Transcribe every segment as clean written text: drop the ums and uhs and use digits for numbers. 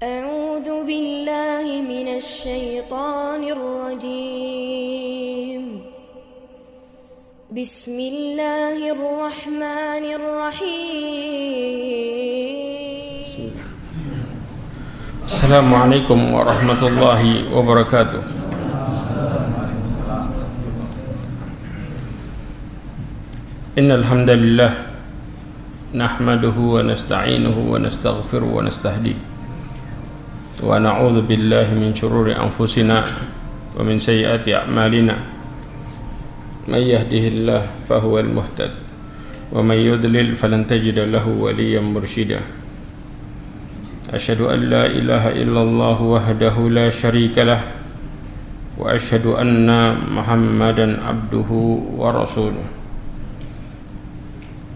أعوذ بالله من الشيطان الرجيم بسم الله الرحمن الرحيم السلام عليكم ورحمة الله وبركاته. إن الحمد لله نحمده ونستعينه ونستغفره ونستهديه ونعوذ بالله من شرور أنفسنا ومن سيئات أعمالنا. من يهده الله فهو المهتد ومن يضلل فلن تجد له وليا مرشدا. أشهد أن لا إله إلا الله وحده لا شريك له وأشهد أن محمدا عبده ورسوله.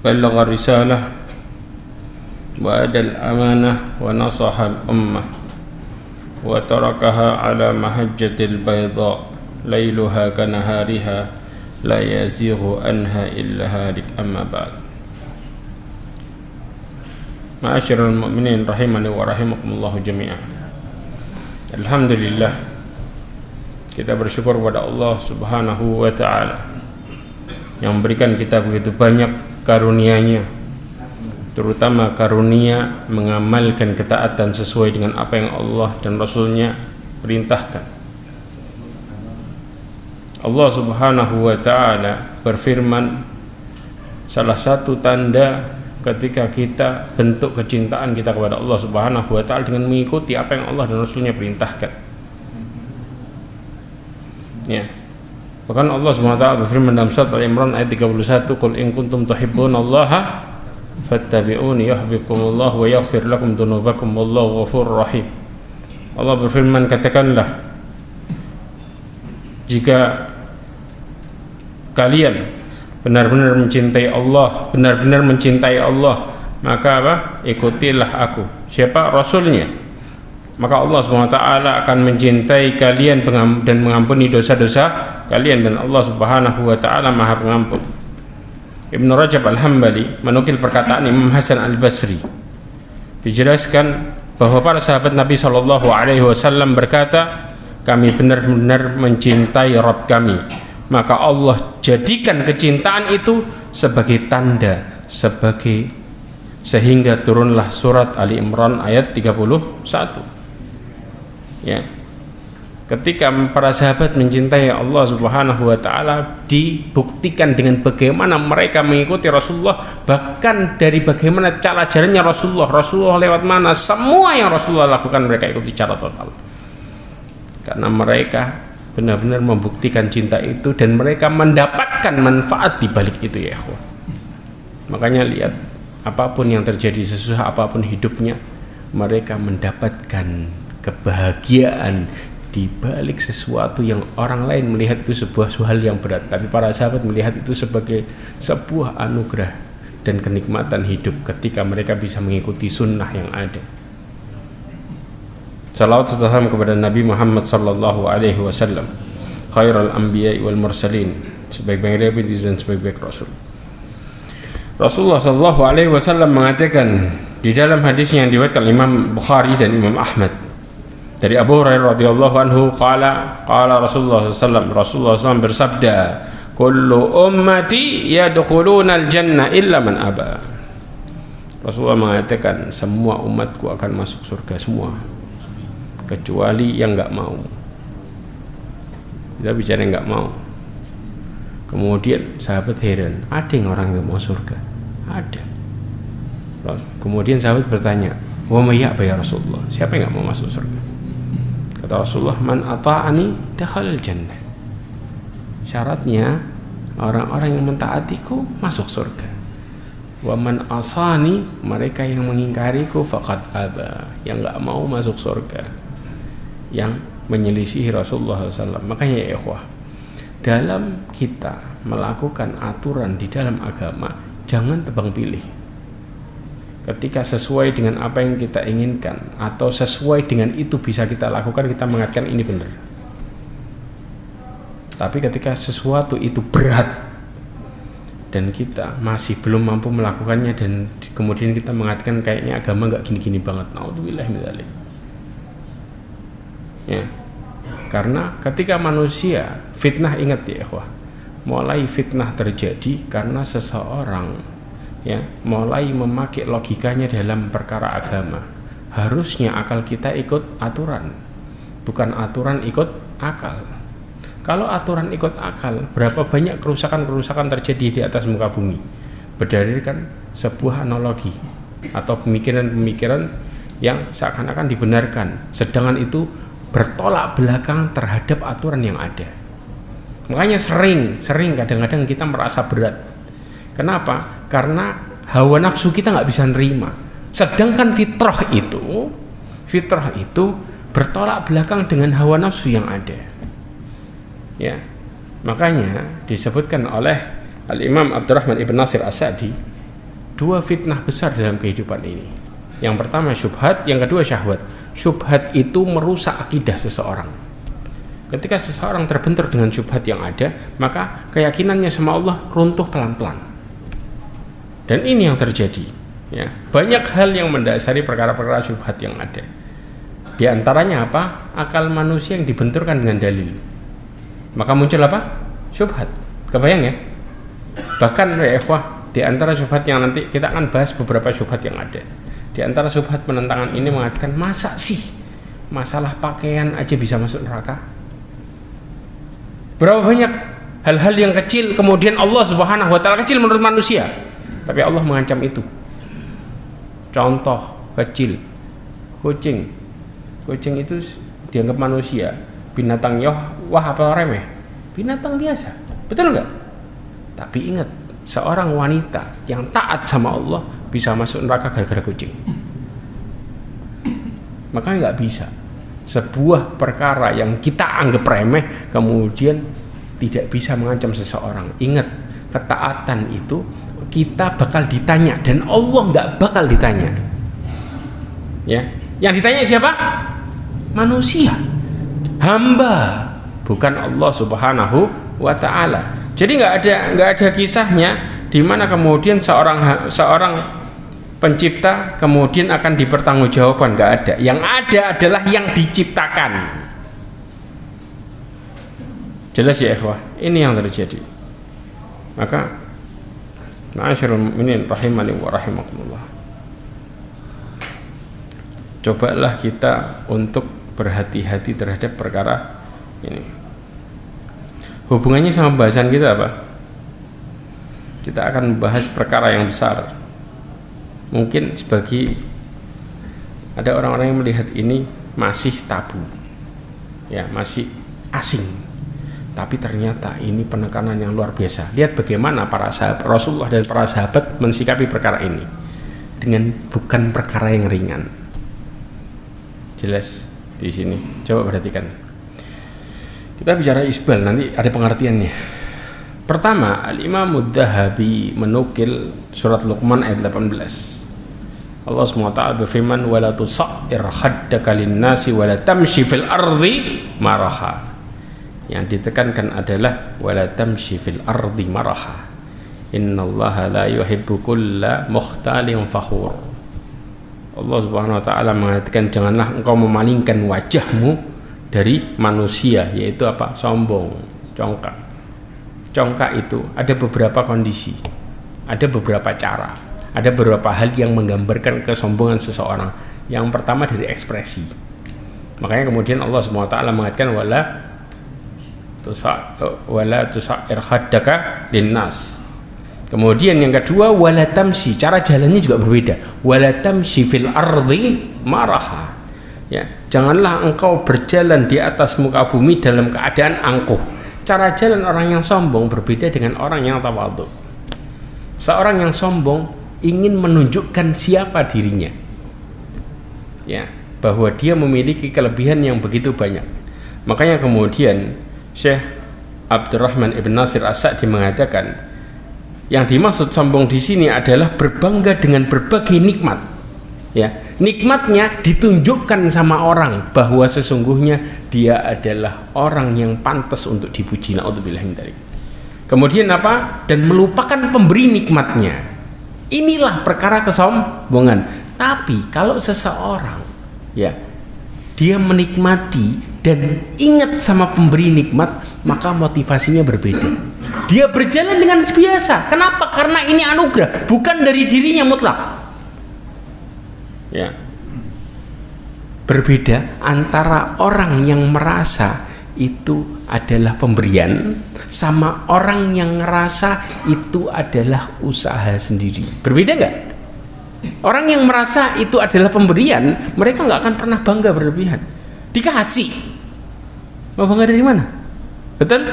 بلغ الرسالة وأدى الأمانة ونصح الأمة وتركها على محجة البيضاء ليلها كنهارها لا يزيغ عنها إلا هالك. أما بعد. Ma'asyiral mu'minin rahimani wa rahimakumullah jami'an. Alhamdulillah, kita bersyukur kepada Allah Subhanahu wa ta'ala yang memberikan kita begitu banyak karunia-Nya, terutama karunia mengamalkan ketaatan sesuai dengan apa yang Allah dan Rasul-Nya perintahkan. Allah Subhanahu wa ta'ala berfirman, salah satu tanda ketika kita bentuk kecintaan kita kepada Allah Subhanahu wa ta'ala dengan mengikuti apa yang Allah dan Rasul-Nya perintahkan. Ya. Bahkan Allah Subhanahu wa ta'ala berfirman dalam surat Al-Imran ayat 31, "Qul in kuntum tuhibbunallaha fattabi'uni yuhibbukumullah wa yaghfir lakum dzunubakum wallahu ghafurur rahim." Allah berfirman, katakanlah, jika kalian benar-benar mencintai Allah, maka apa? Ikutilah aku. Siapa? Rasulnya. Maka Allah Subhanahu wa ta'ala akan mencintai kalian dan mengampuni dosa-dosa kalian, dan Allah Subhanahu wa ta'ala Maha Pengampun. Ibnu Rajab Al-Hambali menukil perkataan Imam Hasan Al-Basri. Dijelaskan bahwa para sahabat Nabi sallallahu alaihi wasallam berkata, kami benar-benar mencintai Rabb kami. Maka Allah jadikan kecintaan itu sebagai tanda, sehingga turunlah surat Ali Imran ayat 31. Ya. Ketika para sahabat mencintai Allah Subhanahu wa ta'ala, dibuktikan dengan bagaimana mereka mengikuti Rasulullah, bahkan dari bagaimana cara jalannya Rasulullah lewat mana, semua yang Rasulullah lakukan mereka ikuti secara total. Karena mereka benar-benar membuktikan cinta itu dan mereka mendapatkan manfaat di balik itu, ya ikhwah. Makanya lihat, apapun yang terjadi, sesusah apapun hidupnya, mereka mendapatkan kebahagiaan di balik sesuatu yang orang lain melihat itu sebuah hal yang berat, tapi para sahabat melihat itu sebagai sebuah anugerah dan kenikmatan hidup ketika mereka bisa mengikuti sunnah yang ada. Salawat serta salam kepada Nabi Muhammad sallallahu alaihi wasallam, khairul anbiya wal mursalin, sebaik-baik nabi dan sebaik-baik rasul. Rasulullah sallallahu alaihi wasallam mengatakan di dalam hadis yang diriwayatkan Imam Bukhari dan Imam Ahmad dari Abu Hurairah radhiyallahu anhu, qala Rasulullah SAW bersabda, kullu ummati yadkhuluna al-jannah illa man aba. Rasulullah mengatakan semua umatku akan masuk surga semua, kecuali yang enggak mau. Kita bicara enggak mau. Kemudian sahabat heran, ada yang orang enggak mau surga? Ada. Kemudian sahabat bertanya, wa may ya'ba ya Rasulullah? Siapa yang enggak mau masuk surga? Kata Rasulullah, man ata'ani dakhalal jannah. Syaratnya orang-orang yang mentaatiku masuk surga. Wa man asani, mereka yang mengingkariku faqad aba, yang enggak mau masuk surga, yang menyelisihi Rasulullah SAW. Makanya ya ikhwah, dalam kita melakukan aturan di dalam agama, jangan tebang pilih. Ketika sesuai dengan apa yang kita inginkan atau sesuai dengan itu bisa kita lakukan, kita mengatakan ini benar. Tapi ketika sesuatu itu berat dan kita masih belum mampu melakukannya, dan kemudian kita mengatakan kayaknya agama nggak gini-gini banget, naudzubillah min dzalik, Ya. Karena ketika manusia fitnah, ingat ya ikhwah, mulai fitnah terjadi karena seseorang ya mulai memakai logikanya dalam perkara agama. Harusnya akal kita ikut aturan, bukan aturan ikut akal. Kalau aturan ikut akal, berapa banyak kerusakan-kerusakan terjadi di atas muka bumi berdasarkan sebuah analogi atau pemikiran-pemikiran yang seakan-akan dibenarkan, sedangkan itu bertolak belakang terhadap aturan yang ada. Makanya sering kadang-kadang kita merasa berat. Kenapa? Karena hawa nafsu kita nggak bisa nerima. Sedangkan fitrah itu bertolak belakang dengan hawa nafsu yang ada. Ya, makanya disebutkan oleh Al-Imam Abdurrahman Ibn Nasir As-Sa'di, dua fitnah besar dalam kehidupan ini. Yang pertama syubhat, yang kedua syahwat. Syubhat itu merusak akidah seseorang. Ketika seseorang terbentur dengan syubhat yang ada, maka keyakinannya sama Allah runtuh pelan-pelan. Dan ini yang terjadi. Ya, banyak hal yang mendasari perkara-perkara syubhat yang ada. Di antaranya apa? Akal manusia yang dibenturkan dengan dalil. Maka muncul apa? Syubhat. Kebayang ya? Bahkan ya ikhwah, di antara syubhat yang nanti kita akan bahas beberapa syubhat yang ada. Di antara syubhat penentangan ini mengatakan, masa sih masalah pakaian aja bisa masuk neraka? Berapa banyak hal-hal yang kecil kemudian Allah Subhanahu wa taala, kecil menurut manusia, tapi Allah mengancam itu. Contoh kecil, kucing itu dianggap manusia binatang wah apa remeh, binatang biasa, betul nggak? Tapi ingat, seorang wanita yang taat sama Allah bisa masuk neraka gara-gara kucing. Makanya nggak bisa sebuah perkara yang kita anggap remeh kemudian tidak bisa mengancam seseorang. Ingat, ketaatan itu kita bakal ditanya dan Allah nggak bakal ditanya. Ya, yang ditanya siapa? Manusia, hamba, bukan Allah Subhanahu wa taala. Jadi nggak ada kisahnya di mana kemudian seorang pencipta kemudian akan dipertanggungjawabkan, nggak ada. Yang ada adalah yang diciptakan. Jelas ya ikhwah, ini yang terjadi. Maka ma'asyiral mu'minin rahimani wa rahimakumullah, cobalah kita untuk berhati-hati terhadap perkara ini. Hubungannya sama bahasan kita apa? Kita akan membahas perkara yang besar. Mungkin sebagai ada orang-orang yang melihat ini masih tabu, ya masih asing. Tapi ternyata ini penekanan yang luar biasa. Lihat bagaimana para sahabat Rasulullah dan para sahabat mensikapi perkara ini dengan bukan perkara yang ringan. Jelas di sini. Coba perhatikan. Kita bicara isbal, nanti ada pengertiannya. Pertama, Al-Imam Ad-Dhahabi menukil surat Luqman ayat 18. Allah SWT berfirman, "Wala tusa'ir khaddaka lin-nasi wala tamshi fil ardi maraha." Yang ditekankan adalah wala tamshi fil ardi maraha. Innallaha la yuhibbu kulla mukhtalin fakhur. Allah Subhanahu wa taala mengatakan, janganlah engkau memalingkan wajahmu dari manusia, yaitu apa? Sombong, congkak. Congkak itu ada beberapa kondisi, ada beberapa cara, ada beberapa hal yang menggambarkan kesombongan seseorang. Yang pertama dari ekspresi. Makanya kemudian Allah Subhanahu wa taala mengatakan wala tusa'ir khaddaka linnas. Kemudian yang kedua wala tamshi, cara jalannya juga berbeda. Wala tamshi fil ardi maraha. Ya, janganlah engkau berjalan di atas muka bumi dalam keadaan angkuh. Cara jalan orang yang sombong berbeda dengan orang yang tawadhu. Seorang yang sombong ingin menunjukkan siapa dirinya. Ya, bahwa dia memiliki kelebihan yang begitu banyak. Makanya kemudian Syekh Abdurrahman Ibn Nasir As-Sa'di mengatakan, yang dimaksud sombong di sini adalah berbangga dengan berbagai nikmat. Ya, nikmatnya ditunjukkan sama orang bahwa sesungguhnya dia adalah orang yang pantas untuk dipuji. Na'udzubillah min dzalik. Kemudian apa? Dan melupakan pemberi nikmatnya. Inilah perkara kesombongan. Tapi kalau seseorang ya dia menikmati dan ingat sama pemberi nikmat, maka motivasinya berbeda. Dia berjalan dengan biasa. Kenapa? Karena ini anugerah, bukan dari dirinya mutlak. Ya. Berbeda antara orang yang merasa itu adalah pemberian sama orang yang ngerasa itu adalah usaha sendiri. Berbeda nggak? Orang yang merasa itu adalah pemberian, mereka nggak akan pernah bangga berlebihan. Dikasih, mau bangga dari mana? Betul?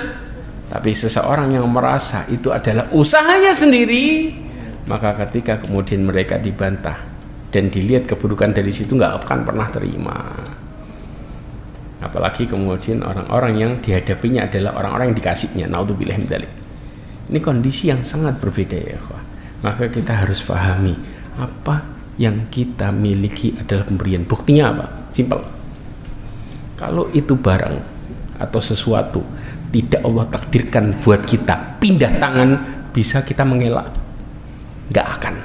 Tapi seseorang yang merasa itu adalah usahanya sendiri, maka ketika kemudian mereka dibantah dan dilihat keburukan dari situ, nggak akan pernah terima. Apalagi kemudian orang-orang yang dihadapinya adalah orang-orang yang dikasihnya. Naudzubillah min dzalik. Ini kondisi yang sangat berbeda ya, ikhwah. Maka kita harus pahami apa yang kita miliki adalah pemberian. Buktinya apa? Simpel. Kalau itu barang atau sesuatu tidak Allah takdirkan buat kita pindah tangan, bisa kita mengelak? Gak akan.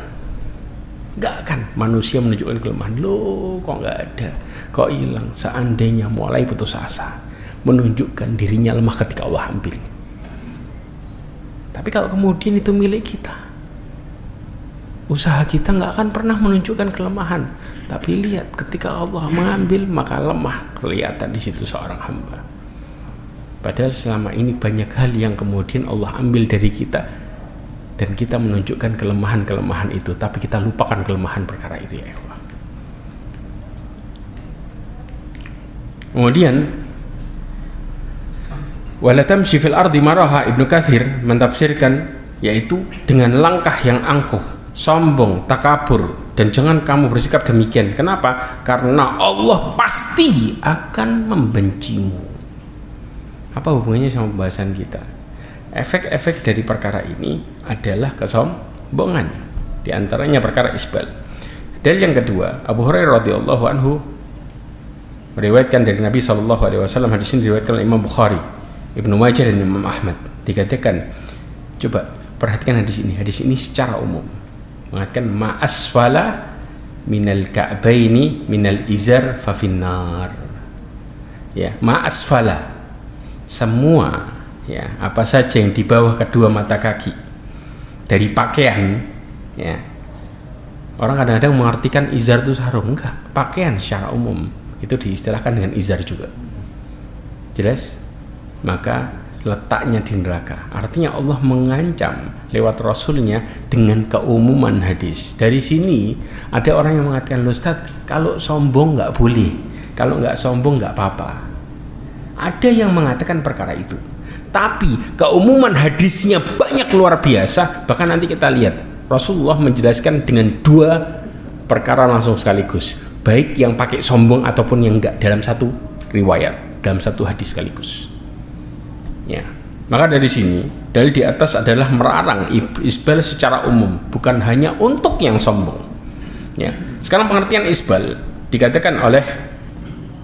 Manusia menunjukkan kelemahan. Loh, kok gak ada, kok hilang. Seandainya mulai putus asa, menunjukkan dirinya lemah ketika Allah ambil. Tapi kalau kemudian itu milik kita, usaha kita nggak akan pernah menunjukkan kelemahan. Tapi lihat, ketika Allah mengambil, maka lemah kelihatan di situ seorang hamba. Padahal selama ini banyak hal yang kemudian Allah ambil dari kita, dan kita menunjukkan kelemahan-kelemahan itu, tapi kita lupakan kelemahan perkara itu ya ikhwah. Kemudian wala tamshi fil ardi maraha, Ibnu Katsir mentafsirkan, yaitu dengan langkah yang angkuh, sombong, takabur, dan jangan kamu bersikap demikian. Kenapa? Karena Allah pasti akan membencimu. Apa hubungannya sama pembahasan kita? Efek-efek dari perkara ini adalah kesombongan. Di antaranya perkara isbal. Dalil yang kedua, Abu Hurairah radhiyallahu anhu meriwayatkan dari Nabi SAW. Hadis ini diriwayatkan oleh Imam Bukhari, Ibnu Majah, dan Imam Ahmad. Dikatakan, coba perhatikan hadis ini. Hadis ini secara umum mengatakan ma asfala minal ka'baini minal izar fa finnar. Ya, ma asfala, semua ya, apa saja yang di bawah kedua mata kaki dari pakaian ya. Orang kadang-kadang mengartikan izar itu sarung. Enggak, pakaian secara umum itu diistilahkan dengan izar juga. Jelas? Maka letaknya di neraka. Artinya Allah mengancam lewat Rasulnya dengan keumuman hadis. Dari sini ada orang yang mengatakan, loh Ustaz, kalau sombong nggak boleh, kalau nggak sombong nggak apa-apa. Ada yang mengatakan perkara itu, tapi keumuman hadisnya banyak luar biasa. Bahkan nanti kita lihat Rasulullah menjelaskan dengan dua perkara langsung sekaligus, baik yang pakai sombong ataupun yang enggak, dalam satu riwayat, dalam satu hadis sekaligus ya. Maka dari sini dalil di atas adalah melarang isbal secara umum, bukan hanya untuk yang sombong ya. Sekarang pengertian isbal dikatakan oleh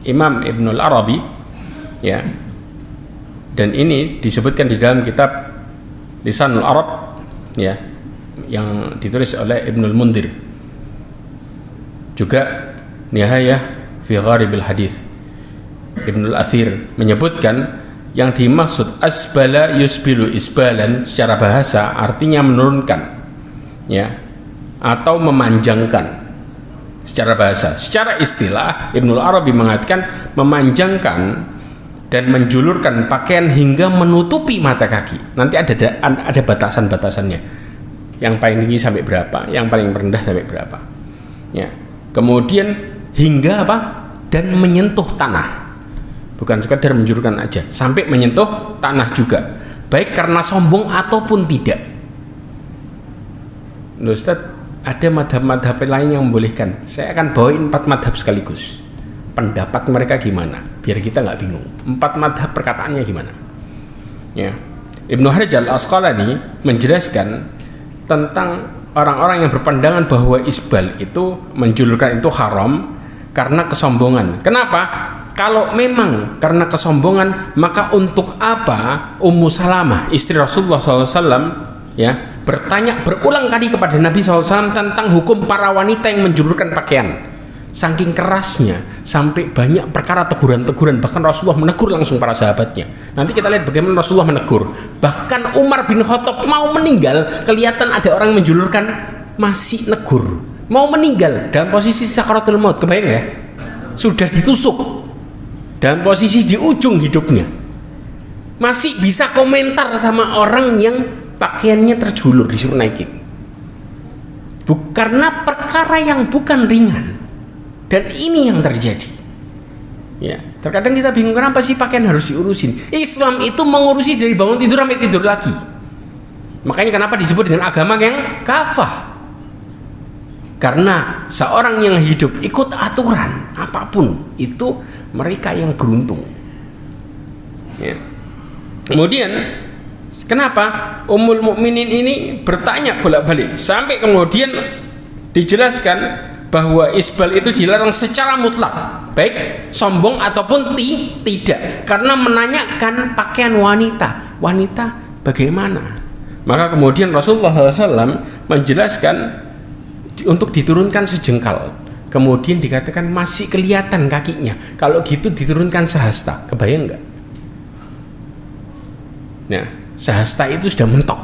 Imam Ibnul Arabi ya, dan ini disebutkan di dalam kitab Lisanul Arab ya, yang ditulis oleh Ibnul Mundir, juga Nihayah fi Gharibil Hadith. Ibnul Athir menyebutkan yang dimaksud asbala yusbilu isbalan secara bahasa artinya menurunkan ya, atau memanjangkan secara bahasa. Secara istilah Ibnul Arabi mengatakan memanjangkan dan menjulurkan pakaian hingga menutupi mata kaki. Nanti ada batasan-batasannya. Yang paling tinggi sampai berapa, yang paling rendah sampai berapa. Ya. Kemudian hingga apa? Dan menyentuh tanah. Bukan sekadar menjulurkan aja, sampai menyentuh tanah juga. Baik karena sombong ataupun tidak. Loh Ustaz, ada madhab-madhab lain yang membolehkan. Saya akan bawain 4 madhab sekaligus. Pendapat mereka gimana, biar kita nggak bingung. 4 madhab perkataannya gimana ya. Ibnu Hajar Al-Asqalani menjelaskan tentang orang-orang yang berpandangan bahwa isbal itu, menjulurkan itu haram karena kesombongan. Kenapa? Kalau memang karena kesombongan, maka untuk apa Ummu Salamah istri Rasulullah SAW ya bertanya berulang kali kepada Nabi SAW tentang hukum para wanita yang menjulurkan pakaian, saking kerasnya sampai banyak perkara teguran-teguran, bahkan Rasulullah menegur langsung para sahabatnya. Nanti kita lihat bagaimana Rasulullah menegur. Bahkan Umar bin Khattab mau meninggal, kelihatan ada orang menjulurkan, masih negur, mau meninggal dalam posisi sakaratul maut, kebayang ya, sudah ditusuk dalam posisi di ujung hidupnya, masih bisa komentar sama orang yang pakaiannya terjulur disuruh naikin. Karena perkara yang bukan ringan. Dan ini yang terjadi. Ya, terkadang kita bingung kenapa sih pakaian harus diurusin. Islam itu mengurusi dari bangun tidur sampai tidur lagi. Makanya kenapa disebut dengan agama yang kafah? Karena seorang yang hidup ikut aturan apapun itu mereka yang beruntung. Ya. Kemudian kenapa Ummul Mukminin ini bertanya bolak-balik sampai kemudian dijelaskan bahwa isbal itu dilarang secara mutlak, baik sombong ataupun tidak, karena menanyakan pakaian wanita bagaimana. Maka kemudian Rasulullah SAW menjelaskan untuk diturunkan sejengkal, kemudian dikatakan masih kelihatan kakinya, kalau gitu diturunkan sehasta, kebayang nggak? Nah, sehasta itu sudah mentok.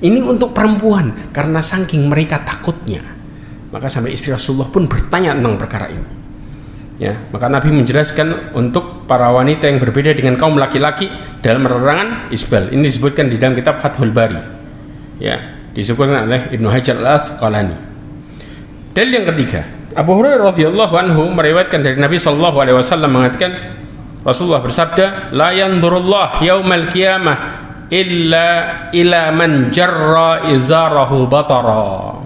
Ini untuk perempuan karena saking mereka takutnya. Maka sampai istri Rasulullah pun bertanya tentang perkara ini. Ya, maka Nabi menjelaskan untuk para wanita yang berbeda dengan kaum laki-laki dalam larangan isbal. Ini disebutkan di dalam kitab Fathul Bari. Ya, disebutkan oleh Ibnu Hajar Al-Asqalani. Dalil yang ketiga, Abu Hurairah radhiyallahu anhu meriwayatkan dari Nabi sallallahu alaihi wasallam mengatakan, Rasulullah bersabda, la yanzurullah yaumal qiyamah illa ila man jarra izarahu batara.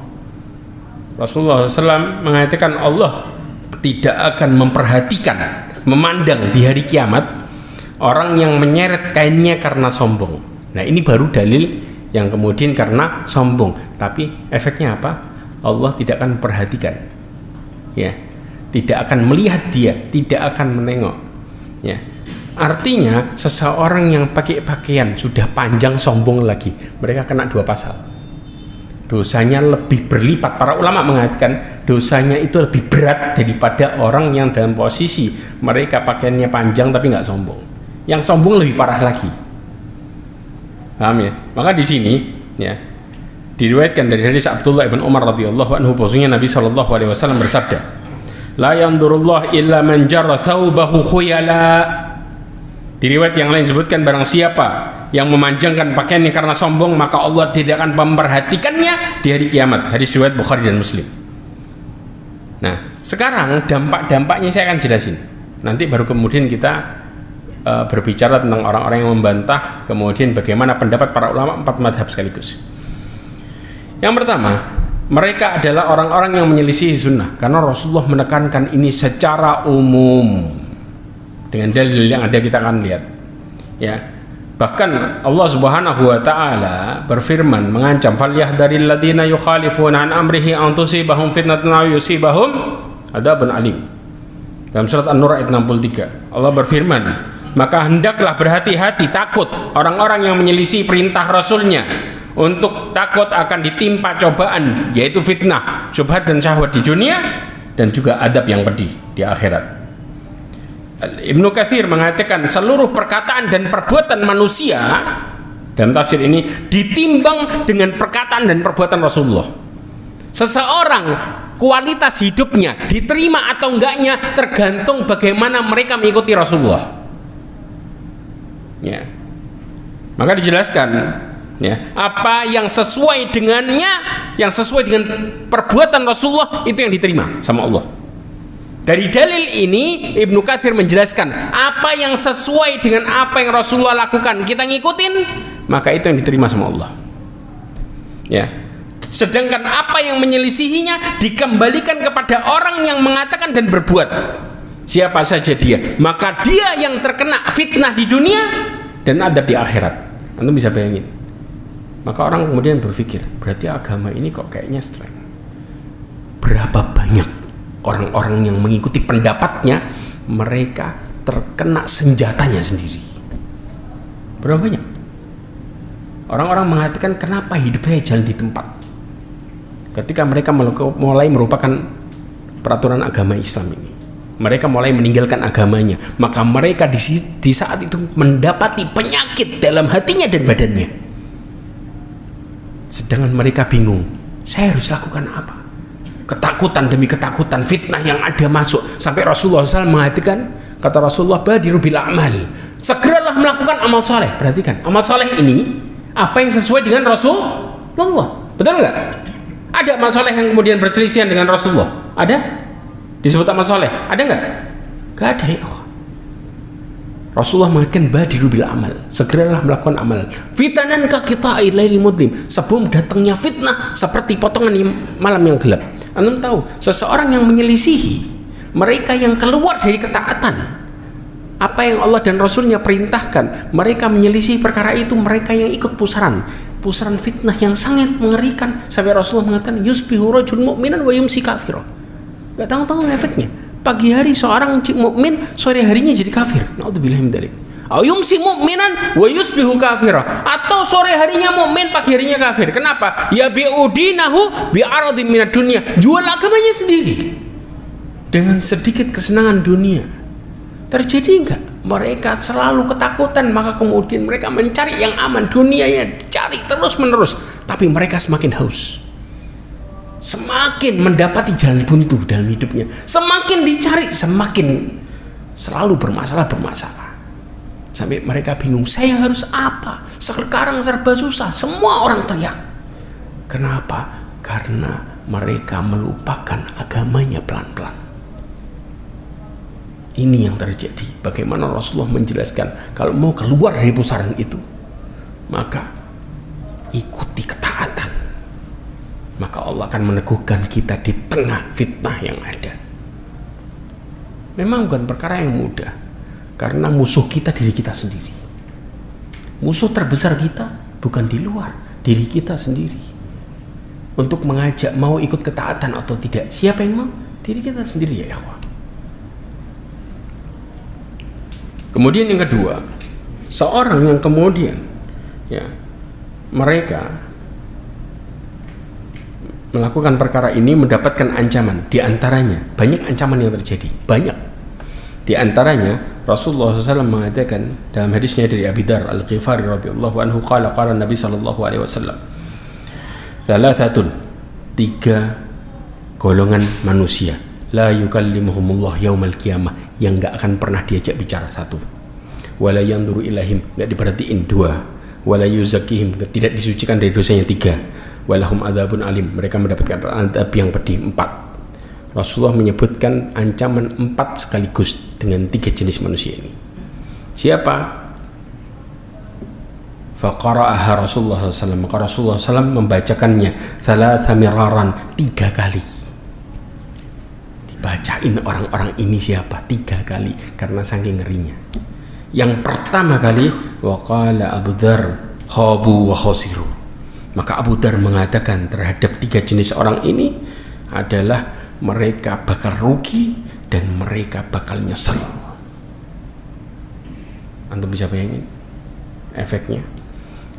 Rasulullah SAW mengatakan Allah tidak akan memandang di hari kiamat orang yang menyeret kainnya karena sombong. Nah, ini baru dalil yang kemudian karena sombong, tapi efeknya apa? Allah tidak akan memperhatikan, ya, tidak akan melihat dia, tidak akan menengok, ya. Artinya seseorang yang pakai pakaian sudah panjang sombong lagi, mereka kena 2 pasal. Dosanya lebih berlipat. Para ulama mengatakan dosanya itu lebih berat daripada orang yang dalam posisi mereka pakaiannya panjang tapi nggak sombong. Yang sombong lebih parah lagi. Paham ya? Maka di sini ya diriwayatkan dari hadis Abdullah bin Umar radhiyallahu anhu bahwasanya Nabi sallallahu alaihi wasallam bersabda, la yanzurullah illa man jarra thawbahu khuyala. Di riwayat yang lain disebutkan barang siapa yang memanjangkan pakaiannya karena sombong maka Allah tidak akan memperhatikannya di hari kiamat. Hadis riwayat Bukhari dan Muslim. Nah, sekarang dampak-dampaknya saya akan jelasin. Nanti baru kemudian kita berbicara tentang orang-orang yang membantah, kemudian bagaimana pendapat para ulama 4 madhab sekaligus. Yang pertama, mereka adalah orang-orang yang menyelisihi sunnah karena Rasulullah menekankan ini secara umum. Dengan dalil yang ada kita akan lihat, ya. Bahkan Allah Subhanahu wa taala berfirman mengancam falyahdharil ladzina yukhalifuna an amrihi an tusibahum fitnatun aw yusibahum adzabun alim. Dalam surat An-Nur ayat 63 Allah berfirman, maka hendaklah berhati-hati, takut orang-orang yang menyelisih perintah Rasulnya, untuk takut akan ditimpa cobaan, yaitu fitnah, syubhat dan syahwat di dunia, dan juga adab yang pedih di akhirat. Ibnu Katsir mengatakan seluruh perkataan dan perbuatan manusia dalam tafsir ini ditimbang dengan perkataan dan perbuatan Rasulullah. Seseorang kualitas hidupnya diterima atau enggaknya tergantung bagaimana mereka mengikuti Rasulullah, ya. Maka dijelaskan, ya, apa yang sesuai dengannya, yang sesuai dengan perbuatan Rasulullah itu yang diterima sama Allah. Dari dalil ini Ibnu Katsir menjelaskan apa yang sesuai dengan apa yang Rasulullah lakukan kita ngikutin, maka itu yang diterima sama Allah, ya. Sedangkan apa yang menyelisihinya dikembalikan kepada orang yang mengatakan dan berbuat, siapa saja dia, maka dia yang terkena fitnah di dunia dan adab di akhirat. Anda bisa bayangin. Maka orang kemudian berpikir, berarti agama ini kok kayaknya streng. Berapa banyak orang-orang yang mengikuti pendapatnya, mereka terkena senjatanya sendiri. Berapa banyak? Orang-orang mengatakan kenapa hidupnya jalan di tempat, ketika mereka mulai merupakan peraturan agama Islam ini. Mereka mulai meninggalkan agamanya, maka mereka di saat itu mendapati penyakit dalam hatinya dan badannya. Sedangkan mereka bingung, saya harus lakukan apa? Ketakutan demi ketakutan, fitnah yang ada masuk, sampai Rasulullah SAW mengatakan, kata Rasulullah, badiru bil a'mal, segeralah melakukan amal soleh. Perhatikan, amal soleh ini apa yang sesuai dengan Rasulullah, betul nggak? Ada amal soleh yang kemudian berselisihan dengan Rasulullah? Ada? Disebut amal soleh? Ada nggak? Nggak ada ya. Rasulullah mengatakan badiru bil amal, segeralah melakukan amal. Fitanan ka qita'i lailil mudlim, sebelum datangnya fitnah seperti potongan malam yang gelap. Anda tahu, seseorang yang menyelisihi mereka yang keluar dari ketaatan apa yang Allah dan Rasulnya perintahkan, mereka menyelisih perkara itu, mereka yang ikut pusaran fitnah yang sangat mengerikan, sampai Rasulullah mengatakan yusbihu rajul mu'minan wa yumsi kafira. Gak tahu efeknya, pagi hari seorang mukmin, sore harinya jadi kafir. Naudzubillah min dzalik. Au yumsi mu'minan wa yusbihu kafira, atau sore harinya mukmin, pagi harinya kafir. Kenapa? Ya bi'udinahu bi'aradin minad dunya, jual agamanya sendiri dengan sedikit kesenangan dunia. Terjadi enggak? Mereka selalu ketakutan, maka kemudian mereka mencari yang aman, dunianya dicari terus menerus, tapi mereka semakin haus, semakin mendapati jalan buntu dalam hidupnya, semakin dicari semakin selalu bermasalah, sampai mereka bingung, saya harus apa? Sekarang serba susah, semua orang teriak. Kenapa? Karena mereka melupakan agamanya pelan-pelan. Ini yang terjadi. Bagaimana Rasulullah menjelaskan, kalau mau keluar dari pusaran itu, maka ikuti ketaatan, maka Allah akan meneguhkan kita di tengah fitnah yang ada. Memang bukan perkara yang mudah, karena musuh kita diri kita sendiri. Musuh terbesar kita bukan di luar, diri kita sendiri. Untuk mengajak mau ikut ketaatan atau tidak, siapa yang mau? Diri kita sendiri ya ikhwah. Kemudian yang kedua, seorang yang kemudian ya mereka melakukan perkara ini mendapatkan ancaman. Di antaranya banyak ancaman yang terjadi, banyak. Di antaranya Rasulullah SAW mengatakan dalam hadisnya dari Abi Dzar Al-Ghifari radhiyallahu anhu, qala Nabi sallallahu alaihi wasallam, thalathatun, 3 golongan manusia, la yukallimuhumullah yaumal qiyamah, yang enggak akan pernah diajak bicara. 1, wala yanzuru ilahim, enggak diperhatiin. 2, wala yuzakkihim, tidak disucikan dari dosanya. 3, walahum adzabun alim, mereka mendapatkan azab yang pedih. 4, Rasulullah menyebutkan ancaman 4 sekaligus dengan 3 jenis manusia ini. Siapa? Faqara'aha Rasulullah SAW, maka Rasulullah SAW membacakannya thalatha miraran, 3 kali. Bacain orang-orang ini siapa 3 kali, karena saking ngerinya. Yang pertama kali, waqala Abu Dzar khabu wa khasiru, maka Abu Dzar mengatakan terhadap 3 jenis orang ini adalah mereka bakal rugi dan mereka bakal nyesel. Antum bisa bayangin efeknya.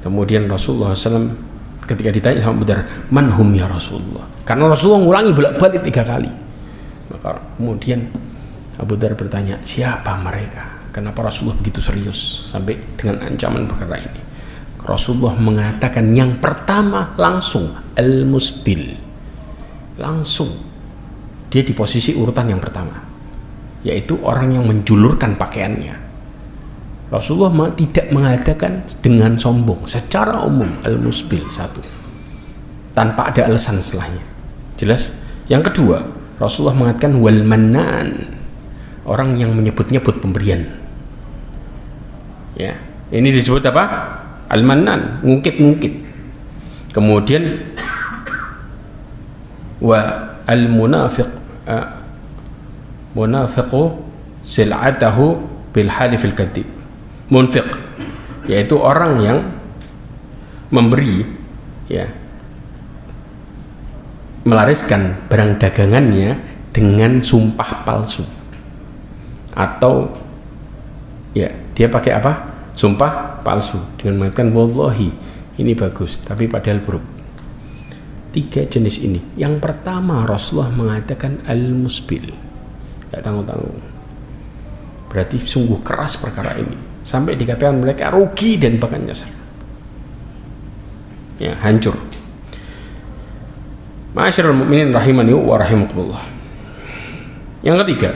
Kemudian Rasulullah SAW ketika ditanya sama Abu Dzar, man hum ya Rasulullah, karena Rasulullah ngulangi bolak-balik 3 kali. Maka kemudian Abu Dzar bertanya, siapa mereka? Kenapa Rasulullah begitu serius sampai dengan ancaman perkara ini? Rasulullah mengatakan yang pertama langsung al-musbil, langsung dia di posisi urutan yang pertama, yaitu orang yang menjulurkan pakaiannya. Rasulullah tidak mengatakan dengan sombong, secara umum al-musbil 1, tanpa ada alasan setelahnya, jelas. Yang kedua, Rasulullah mengatakan wal mannan, orang yang menyebut-nyebut pemberian. Ya, ini disebut apa? Al mannan, ngungkit-ngungkit. Kemudian wa al munafiq, munafiqu sil'atahu bil halifil kadhib. Munfiq, yaitu orang yang memberi, ya, melariskan barang dagangannya dengan sumpah palsu, atau ya dia pakai apa? Sumpah palsu dengan mengatakan wallahi ini bagus, tapi padahal buruk. 3 jenis ini. Yang pertama Rasulullah mengatakan al-musbil, tidak tanggung-tanggung. Berarti sungguh keras perkara ini, sampai dikatakan mereka rugi dan bahkan nyasar, ya, hancur. Ma'asyiral mu'minin rahimani wa rahimakumullah. Yang ketiga,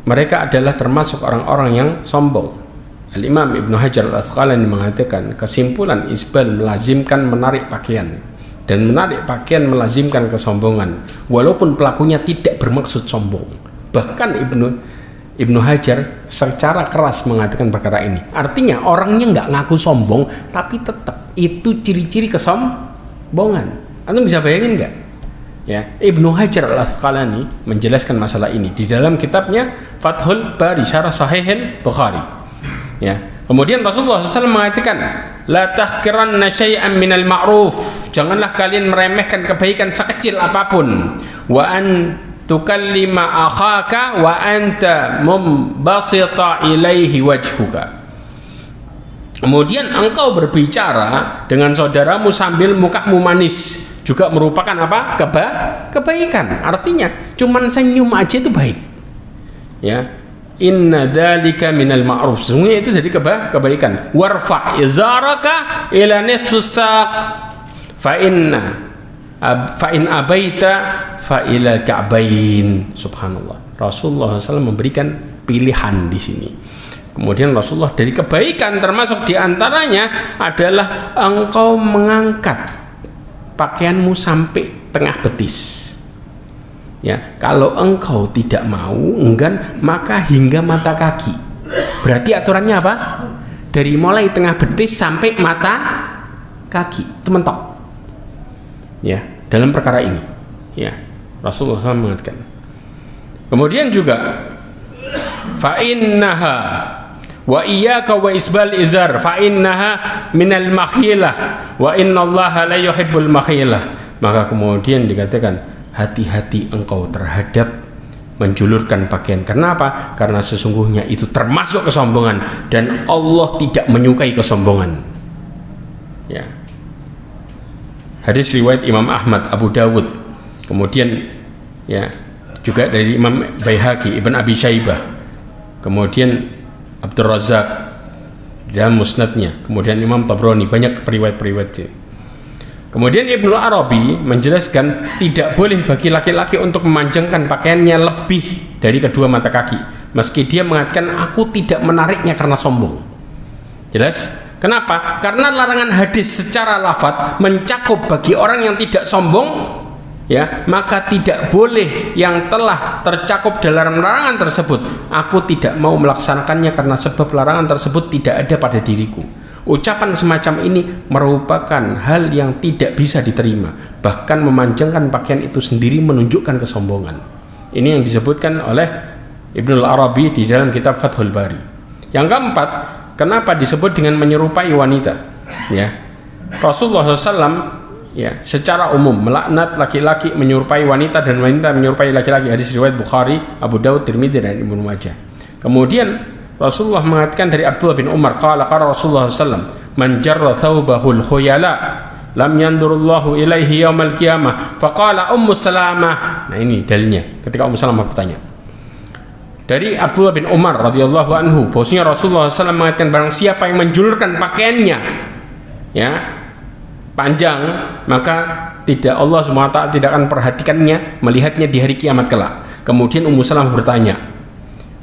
mereka adalah termasuk orang-orang yang sombong. Al-Imam Ibnu Hajar Al-Asqalani mengatakan kesimpulan isbal melazimkan menarik pakaian, dan menarik pakaian melazimkan kesombongan walaupun pelakunya tidak bermaksud sombong. Bahkan Ibnu Hajar secara keras mengatakan perkara ini. Artinya orangnya nggak ngaku sombong, tapi tetap itu ciri-ciri kesombongan. Anda bisa bayangin nggak? Ya, Ibnu Hajar Al-Asqalani menjelaskan masalah ini di dalam kitabnya Fathul Bari Syarah Sahih Bukhari. Ya. Kemudian Rasulullah SAW mengatakan, la tahkiranna syai'an minal ma'ruf, janganlah kalian meremehkan kebaikan sekecil apapun. Wa an tukallima akhaka wa anta mumbasita ilaihi wajhuka. Kemudian engkau berbicara dengan saudaramu sambil mukamu manis, juga merupakan apa? Kebaikan. Artinya cuman senyum aja itu baik. Ya. Inna dzalika minal ma'ruf, sesungguhnya itu dari kebaikan. Warfa izaraka ila nifsus saq fa in abaita fa ila ka'bain. Subhanallah. Rasulullah SAW memberikan pilihan di sini. Kemudian Rasulullah dari kebaikan termasuk diantaranya adalah engkau mengangkat pakaianmu sampai tengah betis. Ya, kalau engkau tidak mau, enggan, maka hingga mata kaki. Berarti aturannya apa? Dari mulai tengah betis sampai mata kaki, itu mentok. Ya, dalam perkara ini. Ya, Rasulullah SAW mengatakan. Kemudian juga fa innaha wa iyyaka wa isbal izar fa innaha minal makhilah wa innallaha la yuhibbul makhilah. Maka kemudian dikatakan, hati-hati engkau terhadap menjulurkan pakaian. Karena apa? Karena sesungguhnya itu termasuk kesombongan dan Allah tidak menyukai kesombongan. Ya. Hadis riwayat Imam Ahmad, Abu Dawud, kemudian ya juga dari Imam Baihaqi, Ibn Abi Syaibah, kemudian Abdul Razak dalam musnadnya, kemudian Imam Tabrani, banyak periwayat-periwayat. Kemudian Ibnu Arabi menjelaskan tidak boleh bagi laki-laki untuk memanjangkan pakaiannya lebih dari kedua mata kaki, meski dia mengatakan aku tidak menariknya karena sombong. Jelas? Kenapa? Karena larangan hadis secara lafadz mencakup bagi orang yang tidak sombong, ya, maka tidak boleh yang telah tercakup dalam larangan tersebut. Aku tidak mau melaksanakannya karena sebab larangan tersebut tidak ada pada diriku. Ucapan semacam ini merupakan hal yang tidak bisa diterima. Bahkan memanjangkan pakaian itu sendiri menunjukkan kesombongan. Ini yang disebutkan oleh Ibnu Arabi di dalam kitab Fathul Bari. Yang keempat, kenapa disebut dengan menyerupai wanita? Ya, Rasulullah SAW ya secara umum melaknat laki-laki menyerupai wanita dan wanita menyerupai laki-laki. Hadis riwayat Bukhari, Abu Dawud, Tirmidzi dan Ibnu Majah. Kemudian Rasulullah mengatakan dari Abdullah bin Umar, qala Rasulullah SAW, man jarra thawbahul khuyala lam yandurullahu ilaihi yaumal qiyamah. Faqala Ummu Salamah. Nah, ini dalilnya ketika Ummu Salamah bertanya. Dari Abdullah bin Umar radhiyallahu anhu, bahwasanya Rasulullah SAW mengatakan barang siapa yang menjulurkan pakaiannya ya panjang, maka tidak Allah SWT tidak akan perhatikannya, melihatnya di hari kiamat kelak. Kemudian Ummu Salamah bertanya,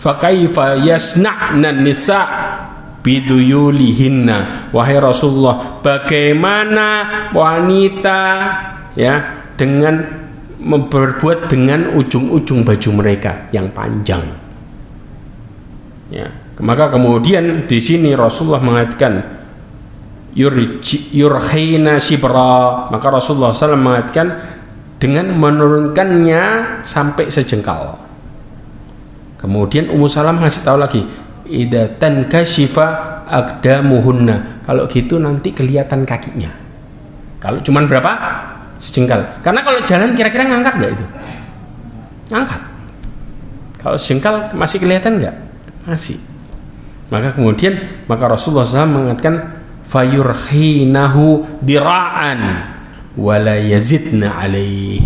fakaifa yasna'na nisa biduyulihinna, wahai Rasulullah, bagaimana wanita ya dengan berbuat dengan ujung-ujung baju mereka yang panjang. Ya, maka kemudian di sini Rasulullah mengatakan yurkhina shibra, maka Rasulullah SAW mengatakan dengan menurunkannya sampai sejengkal. Kemudian Ummu Salamah ngasih tahu lagi, idza tankashifa aqdamuhunna, kalau gitu nanti kelihatan kakinya. Kalau cuman berapa? Sejengkal. Karena kalau jalan kira-kira ngangkat nggak itu? Ngangkat. Kalau sejengkal masih kelihatan nggak? Masih. Maka kemudian Rasulullah SAW mengatakan fayurkhinahu dira'an, wala yazidna alaih,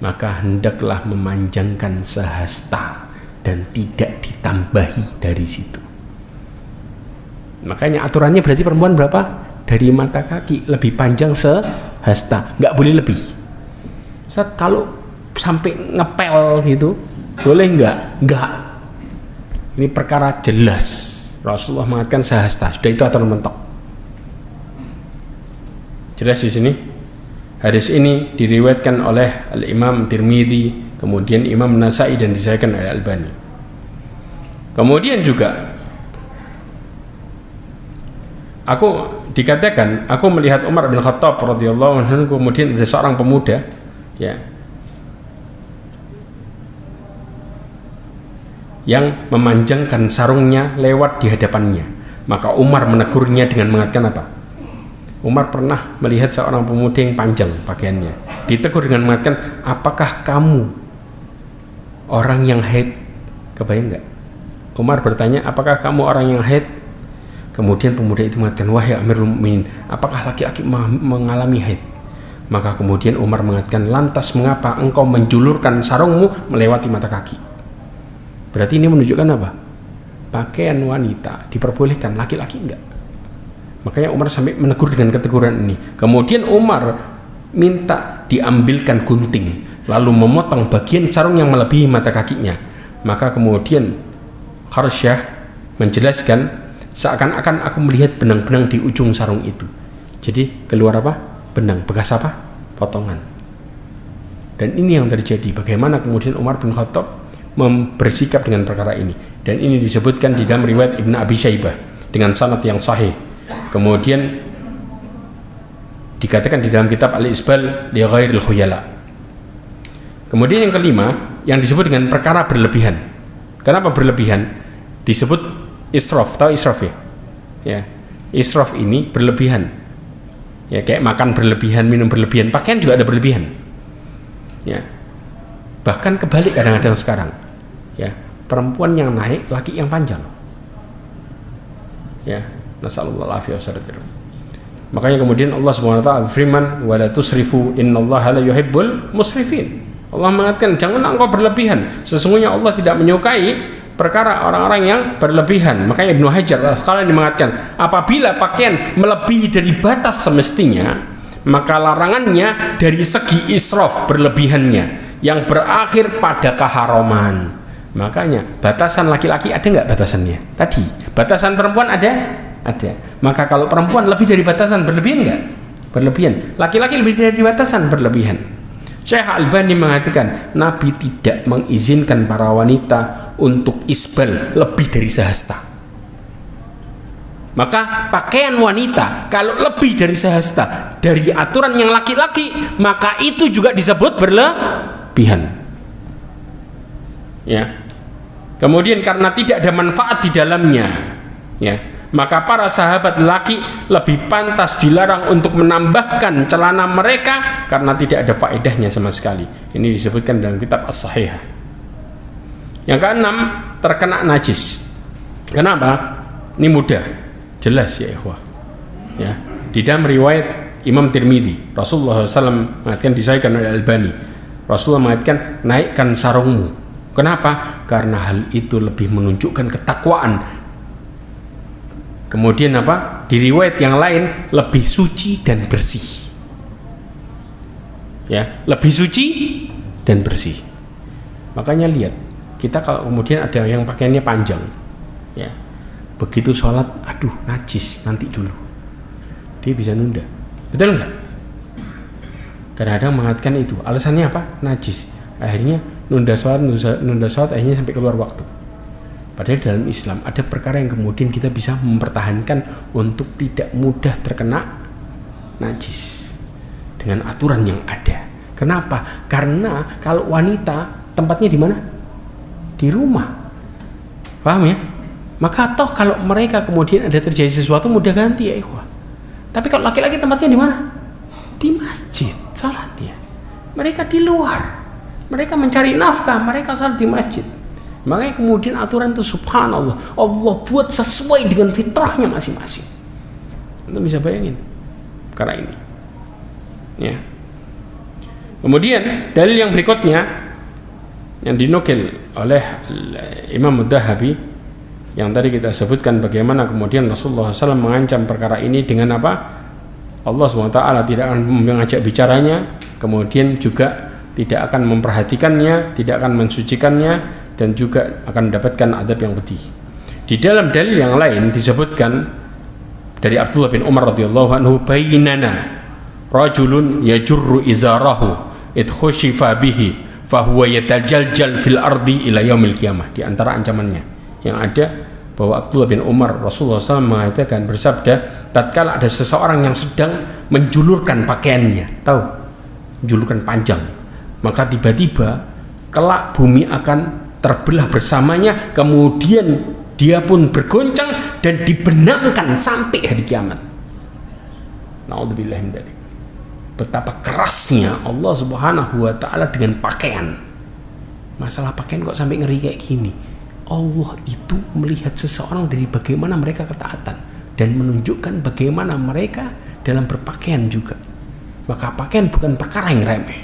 maka hendaklah memanjangkan sehasta dan tidak ditambahi dari situ. Makanya aturannya berarti perempuan berapa? Dari mata kaki lebih panjang sehasta, nggak boleh lebih. Ustaz, kalau sampai ngepel gitu boleh nggak? Nggak. Ini perkara jelas. Rasulullah mengatakan sehasta, sudah itu aturan mentok. Jelas di sini. Hadis ini diriwayatkan oleh Al-Imam Tirmidzi, kemudian Imam Nasai dan disahihkan oleh Albani. Kemudian juga dikatakan aku melihat Umar bin Khattab radhiyallahu anhu, kemudian ada seorang pemuda ya yang memanjangkan sarungnya lewat di hadapannya. Maka Umar menegurnya dengan mengatakan apa? Umar pernah melihat seorang pemuda yang panjang pakaiannya. Ditegur dengan mengatakan, apakah kamu orang yang haid? Kebayang nggak? Umar bertanya, apakah kamu orang yang haid? Kemudian pemuda itu mengatakan, wahai Amirul Mukminin, apakah laki-laki mengalami haid? Maka kemudian Umar mengatakan, lantas mengapa engkau menjulurkan sarungmu melewati mata kaki? Berarti ini menunjukkan apa? Pakaian wanita diperbolehkan, laki-laki enggak. Makanya Umar sampai menegur dengan keteguran ini. Kemudian Umar minta diambilkan gunting, lalu memotong bagian sarung yang melebihi mata kakinya. Maka kemudian Kharsyah menjelaskan, seakan-akan aku melihat benang-benang di ujung sarung itu. Jadi keluar apa? Benang, bekas apa? Potongan. Dan ini yang terjadi. Bagaimana kemudian Umar bin Khattab bersikap dengan perkara ini. Dan ini disebutkan di dalam riwayat Ibn Abi Syaibah dengan sanad yang sahih. Kemudian dikatakan di dalam kitab Al-Isbal li ghairil khuyala. Kemudian yang kelima yang disebut dengan perkara berlebihan. Kenapa berlebihan? Disebut israf. Tahu israf ya? Ya. Israf ini berlebihan. Ya, kayak makan berlebihan, minum berlebihan, pakaian juga ada berlebihan. Ya. Bahkan kebalik kadang-kadang sekarang. Ya, perempuan yang naik, laki yang panjang. Ya, nasallallahu alaihi wasallam. Makanya kemudian Allah Subhanahu wa taala firman, "Wa la tusrifu innallaha la yuhibbul musrifin." Allah mengatakan, jangan engkau berlebihan. Sesungguhnya Allah tidak menyukai perkara orang-orang yang berlebihan. Makanya Ibnu Hajar Al-Asqalani mengatakan, apabila pakaian melebihi dari batas semestinya, maka larangannya dari segi israf, berlebihannya, yang berakhir pada keharaman. Makanya batasan laki-laki ada nggak batasannya? Tadi batasan perempuan ada? Ada. Maka kalau perempuan lebih dari batasan, berlebihan nggak? Berlebihan. Laki-laki lebih dari batasan, berlebihan. Syekh Albani mengatakan Nabi tidak mengizinkan para wanita untuk isbal lebih dari sehasta. Maka pakaian wanita kalau lebih dari sehasta dari aturan yang laki-laki, maka itu juga disebut berlebihan. Ya. Kemudian karena tidak ada manfaat di dalamnya, ya, maka para sahabat laki lebih pantas dilarang untuk menambahkan celana mereka karena tidak ada faedahnya sama sekali. Ini disebutkan dalam kitab As-Sahihah. Yang keenam, terkena najis. Kenapa? Ini mudah, jelas ya ikhwah. Ya, di dalam riwayat Imam Tirmidzi, Rasulullah SAW mengatakan, disahihkan oleh Albani, Rasulullah mengatakan, naikkan sarungmu. Kenapa? Karena hal itu lebih menunjukkan ketakwaan. Kemudian apa? Di riwayat yang lain, lebih suci dan bersih. Ya, lebih suci dan bersih. Makanya lihat, kita kalau kemudian ada yang pakaiannya panjang, ya, begitu sholat, aduh najis, nanti dulu, dia bisa nunda. Betul nggak? Kadang-kadang mengatakan itu, alasannya apa? Najis. Akhirnya nunda sholat, akhirnya sampai keluar waktu. Padahal dalam Islam ada perkara yang kemudian kita bisa mempertahankan untuk tidak mudah terkena najis dengan aturan yang ada. Kenapa? Karena kalau wanita tempatnya di mana? Di rumah. Paham ya? Maka toh kalau mereka kemudian ada terjadi sesuatu mudah ganti ya ikhwah. Tapi kalau laki-laki tempatnya di mana? Di masjid salatnya. Mereka di luar. Mereka mencari nafkah, mereka salat di masjid. Makanya kemudian aturan itu subhanallah, Allah buat sesuai dengan fitrahnya masing-masing. Anda bisa bayangin perkara ini. Ya. Kemudian dalil yang berikutnya yang dinukil oleh Imam Mudzahabi yang tadi kita sebutkan, bagaimana kemudian Rasulullah SAW mengancam perkara ini dengan apa? Allah SWT tidak akan mengajak bicaranya, kemudian juga tidak akan memperhatikannya, tidak akan mensucikannya, dan juga akan mendapatkan adab yang pedih. Di dalam dalil yang lain disebutkan dari Abdullah bin Umar radhiyallahu anhu, bainana rajulun yajurru izarahu id khushifa bihi fahuwa yatajaljal fil ardi ila yaumil qiyamah. Di antara ancamannya yang ada bahwa Abdullah bin Umar, Rasulullah SAW mengatakan, bersabda, tatkala ada seseorang yang sedang menjulurkan pakaiannya, tahu, menjulurkan panjang, maka tiba-tiba kelak bumi akan terbelah bersamanya, kemudian dia pun bergoncang dan dibenamkan sampai hari kiamat. Na'udzubillah min dzalik. Betapa kerasnya Allah Subhanahu wa taala dengan pakaian. Masalah pakaian kok sampai ngeri kayak gini. Allah itu melihat seseorang dari bagaimana mereka ketaatan dan menunjukkan bagaimana mereka dalam berpakaian juga. Maka pakaian bukan perkara yang remeh.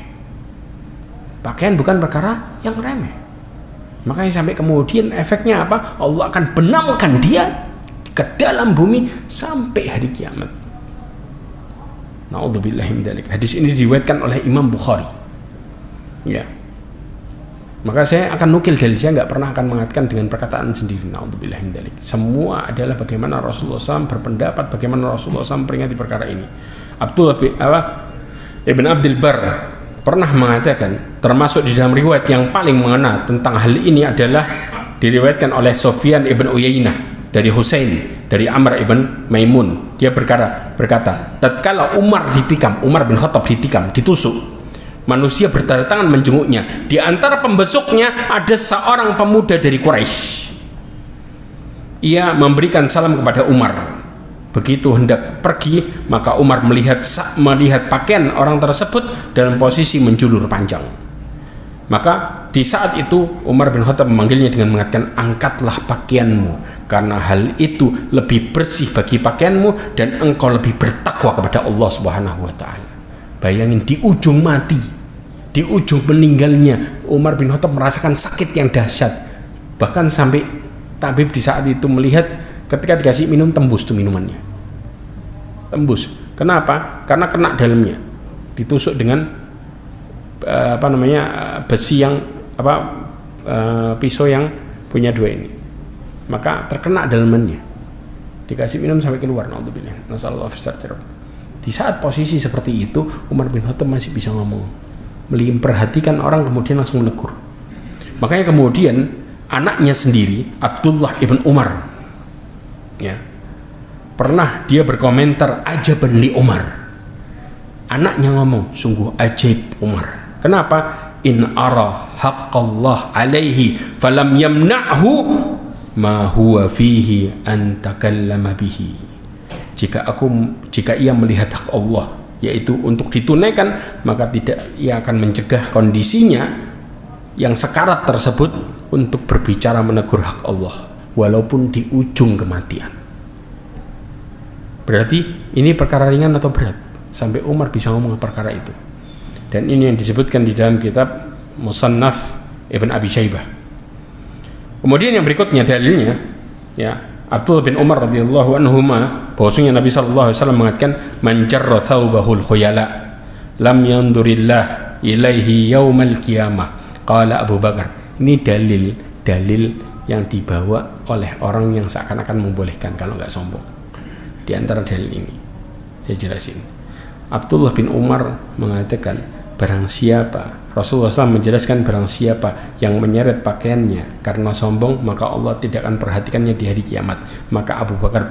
Pakaian bukan perkara yang remeh. Makanya sampai kemudian efeknya apa? Allah akan benamkan dia ke dalam bumi sampai hari kiamat. Na'udzubillahi min dzalik. Hadis ini diriwayatkan oleh Imam Bukhari. Ya. Maka saya akan nukil dalil, saya nggak pernah akan mengatakan dengan perkataan sendiri. Na'udzubillahi min dzalik. Semua adalah bagaimana Rasulullah SAW berpendapat, bagaimana Rasulullah SAW peringati perkara ini. Ibn Abdul Bar pernah mengatakan, termasuk di dalam riwayat yang paling mengena tentang hal ini adalah diriwayatkan oleh Sufyan ibn Uyainah dari Husain dari Amr ibn Maimun. Dia berkata, tatkala Umar bin Khattab ditikam, ditusuk, manusia berdatangan menjenguknya. Di antara pembesuknya ada seorang pemuda dari Quraisy. Ia memberikan salam kepada Umar. Begitu hendak pergi, maka Umar melihat pakaian orang tersebut dalam posisi menjulur panjang. Maka di saat itu Umar bin Khattab memanggilnya dengan mengatakan, angkatlah pakaianmu, karena hal itu lebih bersih bagi pakaianmu dan engkau lebih bertakwa kepada Allah Subhanahu wa taala. Bayangin, di ujung mati, di ujung meninggalnya, Umar bin Khattab merasakan sakit yang dahsyat. Bahkan sampai tabib di saat itu melihat ketika dikasih minum tembus tuh minumannya. Tembus. Kenapa? Karena kena dalamnya. Ditusuk dengan besi yang pisau yang punya dua ini. Maka terkena dalamannya. Dikasih minum sampai keluar. Naudzubillah. Nasallallahu alaihi. Di saat posisi seperti itu, Umar bin Khattab masih bisa ngomong, memperhatikan orang, kemudian langsung menegur. Makanya kemudian anaknya sendiri, Abdullah ibn Umar, ya, pernah dia berkomentar, ajaban li Umar. Anaknya ngomong, sungguh ajaib Umar. Kenapa? In ara haqqallah alaihi falam yamna'hu ma huwa fihi an takallama bihi. Jika ia melihat hak Allah, yaitu untuk ditunaikan, maka ia akan mencegah kondisinya yang sekarat tersebut untuk berbicara menegur hak Allah, walaupun di ujung kematian. Berarti ini perkara ringan atau berat sampai Umar bisa ngomong perkara itu. Dan ini yang disebutkan di dalam kitab Musannaf Ibn Abi Syaibah. Kemudian yang berikutnya dalilnya, ya, Abdullah bin Umar radhiyallahu anhuma, bahwasanya Nabi sallallahu alaihi wasallam mengatakan, man jarra thawbahul khuyala lam yandurillah ilaihi yaumal qiyamah. Qala Abu Bakar. Ini dalil yang dibawa oleh orang yang seakan-akan membolehkan kalau nggak sombong. Di antara dalil ini saya jelasin. Abdullah bin Umar mengatakan, barang siapa, Rasulullah SAW menjelaskan, barang siapa yang menyeret pakaiannya karena sombong, maka Allah tidak akan perhatikannya di hari kiamat. Maka Abu Bakar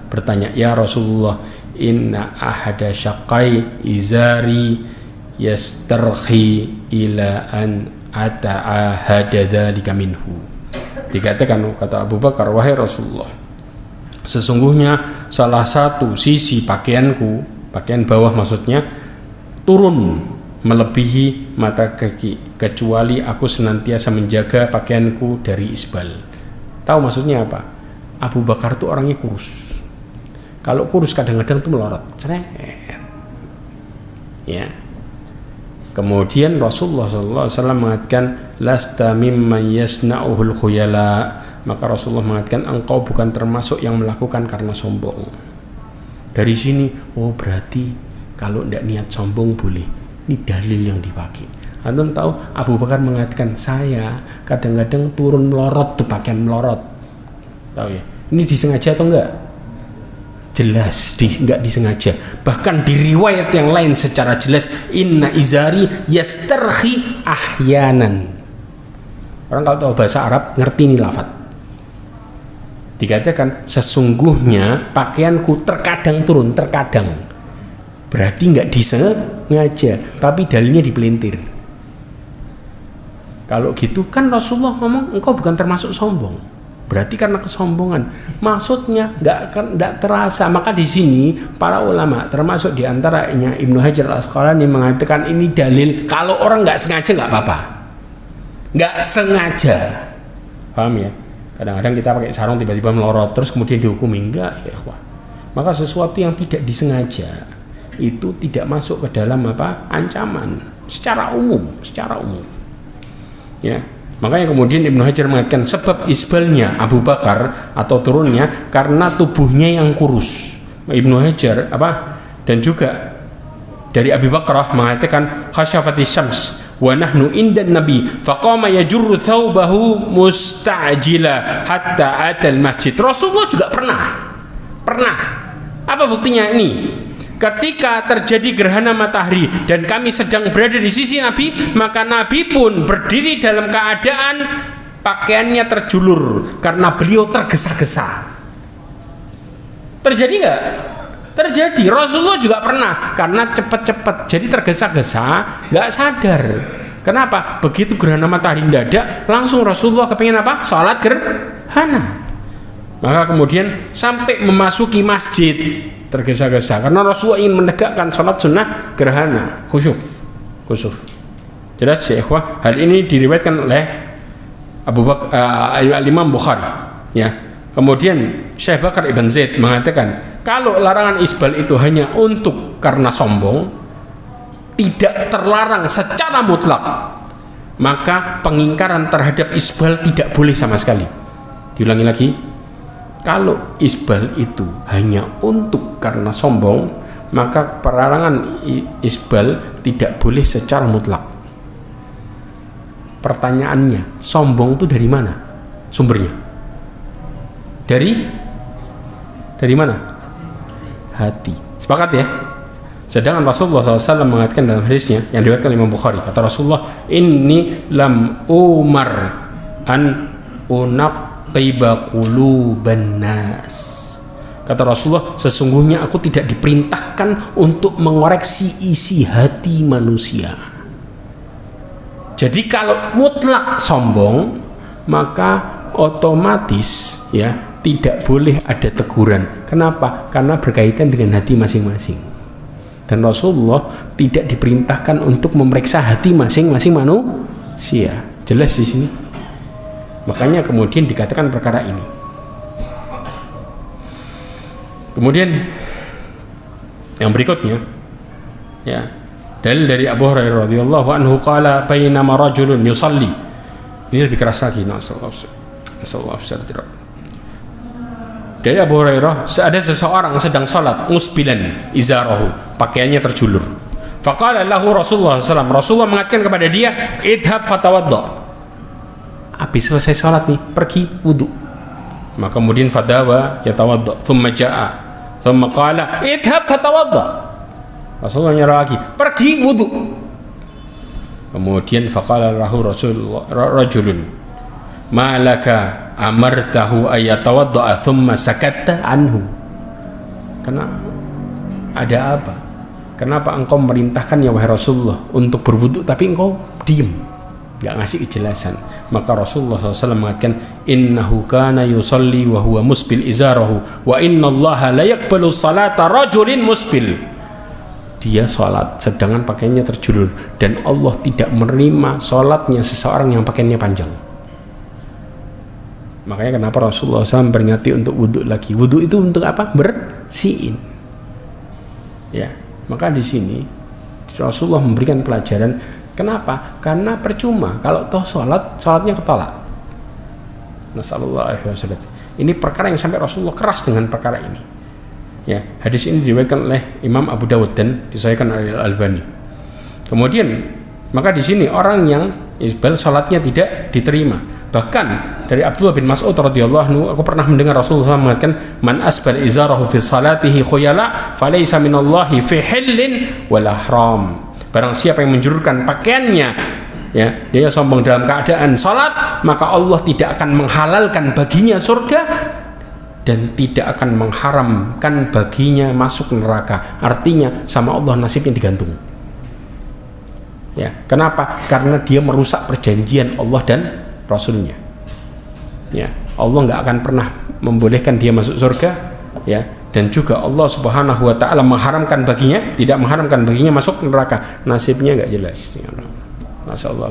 bertanya, ya Rasulullah, inna ahada syaqai izari yastarhi ila an ata'ahada dzalika minhu. Dikatakan, kata Abu Bakar, wahai Rasulullah, sesungguhnya salah satu sisi pakaianku, pakaian bawah maksudnya, turun melebihi mata kaki, kecuali aku senantiasa menjaga pakaianku dari isbal. Tahu maksudnya apa? Abu Bakar itu orangnya kurus. Kalau kurus kadang-kadang tuh melorot, Ya. Kemudian Rasulullah SAW mengatakan lasta mimman yasna'uhul khuyala, maka Rasulullah mengatakan engkau bukan termasuk yang melakukan karena sombong. Dari sini, oh berarti kalau tidak niat sombong boleh. Ini dalil yang dipakai. Antum tahu Abu Bakar mengatakan saya kadang-kadang turun melorot tuh, pakaian melorot. Tahu ya? Ini disengaja atau enggak? Jelas enggak disengaja. Bahkan di riwayat yang lain secara jelas inna izari yastarhi ahyanan. Orang kalau tahu bahasa Arab ngerti ini lafaz. Dikatakan sesungguhnya pakaianku terkadang turun, terkadang. Berarti enggak disengaja, tapi dalilnya dipelintir. Kalau gitu kan Rasulullah ngomong engkau bukan termasuk sombong. Berarti karena kesombongan. Maksudnya enggak terasa. Maka di sini para ulama termasuk diantaranya Ibnu Hajar Al-Asqalani mengatakan ini dalil kalau orang enggak sengaja enggak apa-apa. Enggak sengaja. Paham ya? Kadang-kadang kita pakai sarung tiba-tiba melorot terus kemudian dihukumi, enggak ya ikhwah. Maka sesuatu yang tidak disengaja itu tidak masuk ke dalam ancaman secara umum. Ya. Makanya kemudian Ibnu Hajar mengatakan sebab isbalnya Abu Bakar atau turunnya karena tubuhnya yang kurus. Ibnu Hajar dan juga dari Abu Bakar mengatakan khasyafatis syams wa nahnu indan nabi faqama yajurru thawbahu musta'jila hatta atal masjid. Rasulullah juga pernah. Apa buktinya ini? Ketika terjadi gerhana matahari dan kami sedang berada di sisi Nabi, maka Nabi pun berdiri dalam keadaan pakaiannya terjulur karena beliau tergesa-gesa. Terjadi nggak? Terjadi. Rasulullah juga pernah karena cepat-cepat jadi tergesa-gesa, nggak sadar. Kenapa? Begitu gerhana matahari mendadak, langsung Rasulullah kepingin apa? Sholat gerhana. Maka kemudian sampai memasuki masjid tergesa-gesa karena Rasulullah ingin menegakkan salat sunnah gerhana khusuf. Jelas ya ikhwah, hal ini diriwayatkan oleh Imam Bukhari ya. Kemudian Syekh Bakar Ibn Zaid mengatakan kalau larangan isbal itu hanya untuk karena sombong, tidak terlarang secara mutlak, maka pengingkaran terhadap isbal tidak boleh sama sekali. Diulangi lagi, kalau isbal itu hanya untuk karena sombong, maka pelarangan isbal tidak boleh secara mutlak. Pertanyaannya, sombong itu dari mana sumbernya? Dari mana? Hati. Sepakat ya? Sedangkan Rasulullah SAW mengatakan dalam hadisnya yang diriwayatkan Imam Bukhari, kata Rasulullah, inni lam umar an unaqiba quluban nas. Kata Rasulullah, sesungguhnya aku tidak diperintahkan untuk mengoreksi isi hati manusia. Jadi kalau mutlak sombong, maka otomatis ya tidak boleh ada teguran. Kenapa? Karena berkaitan dengan hati masing-masing. Dan Rasulullah tidak diperintahkan untuk memeriksa hati masing-masing manusia. Jelas di sini. Makanya kemudian dikatakan perkara ini. Kemudian yang berikutnya ya, dalil dari Abu Hurairah radhiyallahu anhu qala bainama rajulun yusalli. Ini lebih keras lagi. Dari Abu Hurairah, ada seseorang sedang salat musbilan izarahu, pakaiannya terjulur. Faqala lahu Rasulullah SAW, Rasulullah mengatakan kepada dia, idhab fatawadda. Habis selesai salat nih, pergi wudu. Maka kemudian fadawa yatawadda, thumma ja'a, thumma qala idhab fatawadda. Rasulullah nyuruh lagi, pergi wudu. Kemudian faqala lahu Rasulullah rajulun, ma laka amartahu ayatawadda thumma sakatta anhu. Kenapa? Ada apa? Kenapa engkau merintahkan ya wahai Rasulullah untuk berwudu tapi engkau diam, enggak ngasih kejelasan? Maka Rasulullah SAW mengatakan, innahu kana yusalli wa huwa musbil izarahu wa innallaha la yaqbalu salata rajulin musbil. Dia salat sedangkan pakaiannya terjulur dan Allah tidak menerima salatnya seseorang yang pakaiannya panjang. Makanya kenapa Rasulullah SAW peringati untuk wudhu lagi. Wudhu itu untuk apa? Bersihin. Ya, maka di sini Rasulullah memberikan pelajaran. Kenapa? Karena percuma kalau toh sholatnya ketolak. Nasallallahu alaihi wasallam. Ini perkara yang sampai Rasulullah keras dengan perkara ini. Ya, hadis ini diriwayatkan oleh Imam Abu Dawud dan disahihkan oleh Al-Albani. Kemudian maka di sini orang yang isbal sholatnya tidak diterima. Bahkan dari Abdullah bin Mas'ud radhiyallahu anhu, aku pernah mendengar Rasulullah SAW mengatakan, man asbal izarahu fi salatihi khuyala falaysa minallahi fi hillin wala haram. Barang siapa yang menjulurkan pakaiannya, ya, dia sombong dalam keadaan salat, maka Allah tidak akan menghalalkan baginya surga dan tidak akan mengharamkan baginya masuk neraka. Artinya sama Allah nasibnya digantung. Ya, kenapa? Karena dia merusak perjanjian Allah dan Rasulnya. Ya, Allah nggak akan pernah membolehkan dia masuk surga, ya, dan juga Allah Subhanahu wa taala mengharamkan baginya, tidak mengharamkan baginya masuk neraka. Nasibnya nggak jelas. Masyaallah.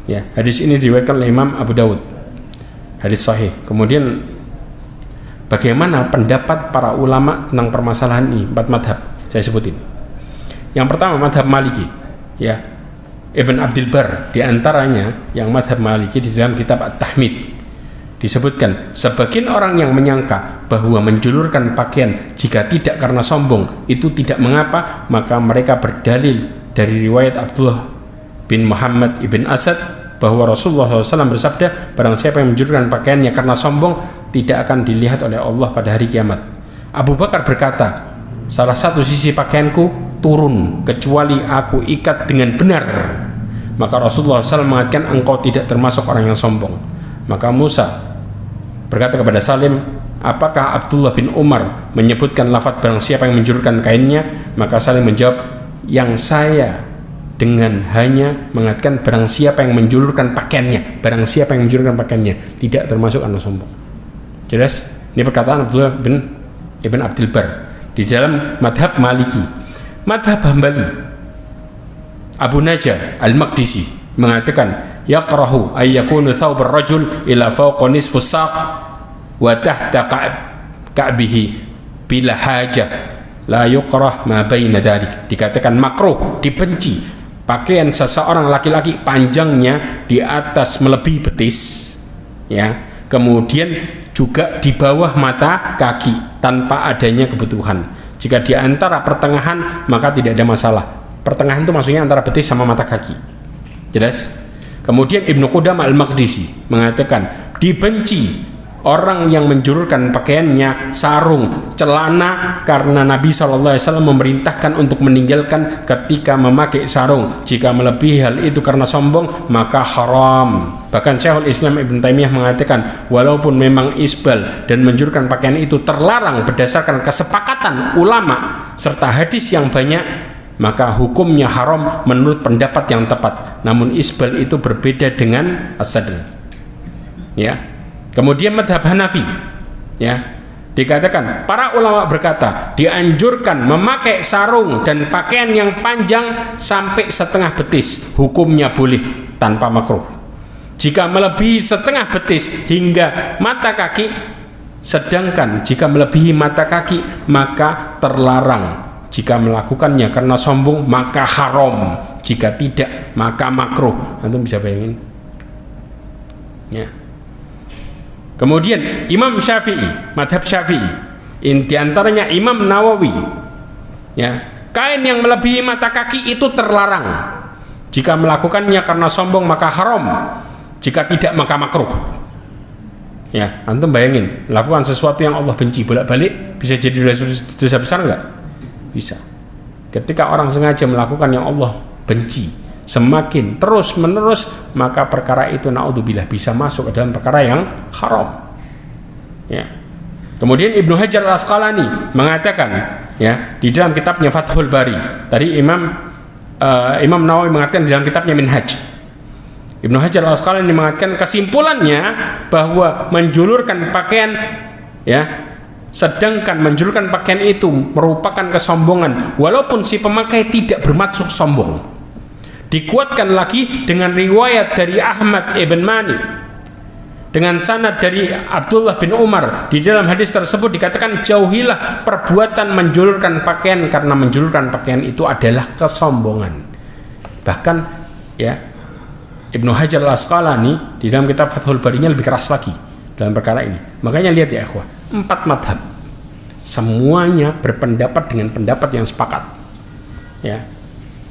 Ya, hadis ini diriwayatkan oleh Imam Abu Dawud. Hadis sahih. Kemudian bagaimana pendapat para ulama tentang permasalahan ini? 4 madhab saya sebutin. Yang pertama madhab Maliki, ya, Ibn Abdul Bar diantaranya yang madhab Maliki di dalam kitab At-Tahmid disebutkan, sebagian orang yang menyangka bahwa menjulurkan pakaian jika tidak karena sombong itu tidak mengapa, maka mereka berdalil dari riwayat Abdullah bin Muhammad ibn Asad bahwa Rasulullah SAW bersabda, barang siapa yang menjulurkan pakaiannya karena sombong tidak akan dilihat oleh Allah pada hari kiamat. Abu Bakar berkata, salah satu sisi pakaianku turun kecuali aku ikat dengan benar. Maka Rasulullah SAW mengatakan, engkau tidak termasuk orang yang sombong. Maka Musa berkata kepada Salim, apakah Abdullah bin Umar menyebutkan lafaz barang siapa yang menjulurkan kainnya? Maka Salim menjawab, yang saya dengan hanya mengatakan barang siapa yang menjulurkan pakaiannya, barang siapa yang menjulurkan pakaiannya, tidak termasuk anak sombong. Jelas? Ini perkataan Abdullah bin Ibn Abdul Bar di dalam madhab Maliki. Madhab Hambali, Abu Najah Al-Maqdisi mengatakan, yaqrahu ay yakunu thawbar rajul ila fawqa nisfu saq wa tahta ka'bihi bila hajah la yuqrah ma baina dzalik. Dikatakan makruh, dibenci pakaian seseorang laki-laki panjangnya di atas melebihi betis, ya, kemudian juga di bawah mata kaki tanpa adanya kebutuhan. Jika di antara pertengahan maka tidak ada masalah. Pertengahan itu maksudnya antara betis sama mata kaki. Jelas? Kemudian Ibnu Qudamah Al-Maqdisi mengatakan, dibenci orang yang menjulurkan pakaiannya sarung, celana, karena Nabi SAW memerintahkan untuk meninggalkan ketika memakai sarung. Jika melebihi hal itu karena sombong, maka haram. Bahkan Syekhul Islam Ibn Taimiyah mengatakan, walaupun memang isbal dan menjulurkan pakaian itu terlarang berdasarkan kesepakatan ulama serta hadis yang banyak, maka hukumnya haram menurut pendapat yang tepat. Namun isbal itu berbeda dengan as-sadr, ya. Kemudian madhab Hanafi, ya, dikatakan para ulama berkata dianjurkan memakai sarung dan pakaian yang panjang sampai setengah betis, hukumnya boleh tanpa makruh. Jika melebihi setengah betis hingga mata kaki, sedangkan jika melebihi mata kaki maka terlarang. Jika melakukannya karena sombong maka haram, jika tidak maka makruh. Antum bisa bayangin, ya. Kemudian Imam Syafi'i, madhab Syafi'i, diantaranya Imam Nawawi, ya, kain yang melebihi mata kaki itu terlarang. Jika melakukannya karena sombong maka haram, jika tidak maka makruh. Ya, antum bayangin, lakukan sesuatu yang Allah benci bolak-balik bisa jadi dosa besar enggak? Bisa. Ketika orang sengaja melakukan yang Allah benci, semakin terus menerus, maka perkara itu naudzubillah bisa masuk ke dalam perkara yang haram, ya. Kemudian Ibnu Hajar Al-Asqalani mengatakan, ya, di dalam kitabnya Fathul Bari, tadi Imam Nawawi mengatakan di dalam kitabnya Minhaj, Ibnu Hajar Al-Asqalani mengatakan kesimpulannya bahwa menjulurkan pakaian, ya, sedangkan menjulurkan pakaian itu merupakan kesombongan walaupun si pemakai tidak bermaksud sombong. Dikuatkan lagi dengan riwayat dari Ahmad ibn Mani dengan sanad dari Abdullah bin Umar. Di dalam hadis tersebut dikatakan, jauhilah perbuatan menjulurkan pakaian, karena menjulurkan pakaian itu adalah kesombongan. Bahkan ya, Ibnu Hajar Al-Asqalani di dalam kitab Fathul Barinya lebih keras lagi dalam perkara ini. Makanya lihat ya ikhwah, 4 madhab semuanya berpendapat dengan pendapat yang sepakat. Ya,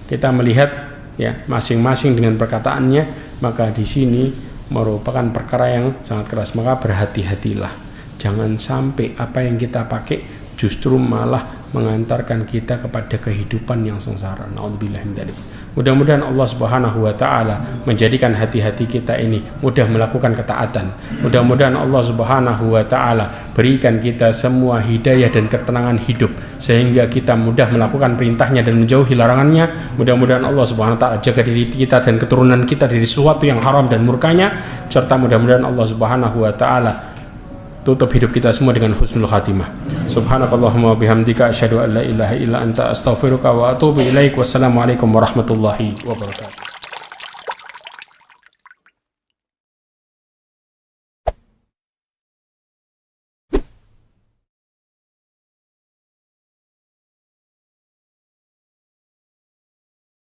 kita melihat ya masing-masing dengan perkataannya, maka di sini merupakan perkara yang sangat keras. Maka berhati-hatilah, jangan sampai apa yang kita pakai justru malah mengantarkan kita kepada kehidupan yang sengsara. Naudzubillah min dzalik. Mudah-mudahan Allah Subhanahu wa taala menjadikan hati-hati kita ini mudah melakukan ketaatan. Mudah-mudahan Allah Subhanahu wa taala berikan kita semua hidayah dan ketenangan hidup sehingga kita mudah melakukan perintahnya dan menjauhi larangannya. Mudah-mudahan Allah Subhanahu wa taala jaga diri kita dan keturunan kita dari sesuatu yang haram dan murkanya, serta mudah-mudahan Allah Subhanahu wa taala tutup hidup kita semua dengan husnul khatimah. Subhanakallahumma bihamdika asyhadu an la ilaha illa anta astaghfiruka wa atubu ilaik. Wassalamualaikum warahmatullahi wabarakatuh.